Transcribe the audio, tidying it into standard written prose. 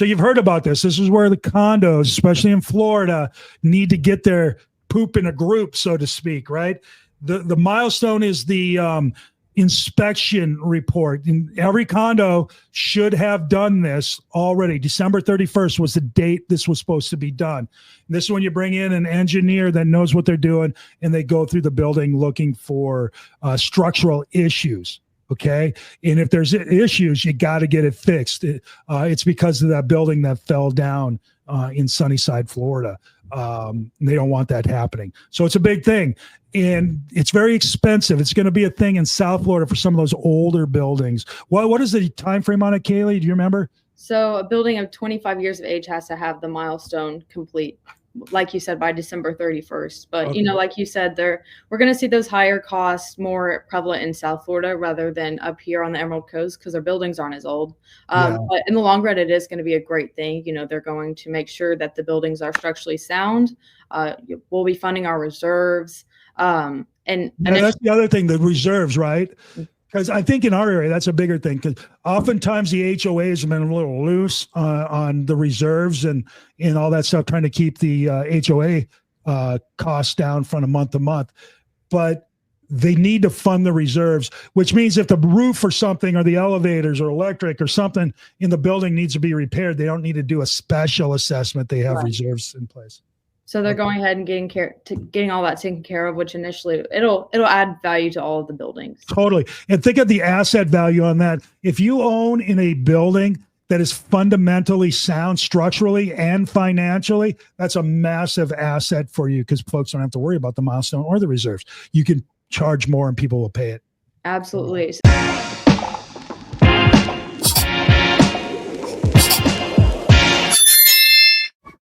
So you've heard about this. This is where the condos, especially in Florida, need to get their poop in a group, so to speak, right? The milestone is the inspection report. And every condo should have done this already. December 31st was the date this was supposed to be done. And this is when you bring in an engineer that knows what they're doing, and they go through the building looking for structural issues. Okay. And if there's issues, you got to get it fixed. It's because of that building that fell down in Sunnyside, Florida. They don't want that happening. So it's a big thing. And it's very expensive. It's going to be a thing in South Florida for some of those older buildings. What is the time frame on it, Kaylee? Do you remember? So a building of 25 years of age has to have the milestone complete, like you said, by December 31st. But, Okay. you know, like you said, we're going to see those higher costs more prevalent in South Florida rather than up here on the Emerald Coast because our buildings aren't as old. But in the long run, it is going to be a great thing. You know, they're going to make sure that the buildings are structurally sound. We'll be funding our reserves. And that's the other thing, the reserves, right? Because I think in our area, that's a bigger thing. Because oftentimes the HOAs have been a little loose on the reserves and all that stuff, trying to keep the HOA costs down from a month to month. But they need to fund the reserves, which means if the roof or something or the elevators or electric or something in the building needs to be repaired, they don't need to do a special assessment. They have reserves in place. So they're going ahead and getting all that taken care of, which initially it'll add value to all of the buildings. Totally. And think of the asset value on that. If you own in a building that is fundamentally sound structurally and financially, that's a massive asset for you because folks don't have to worry about the milestone or the reserves. You can charge more and people will pay it. Absolutely.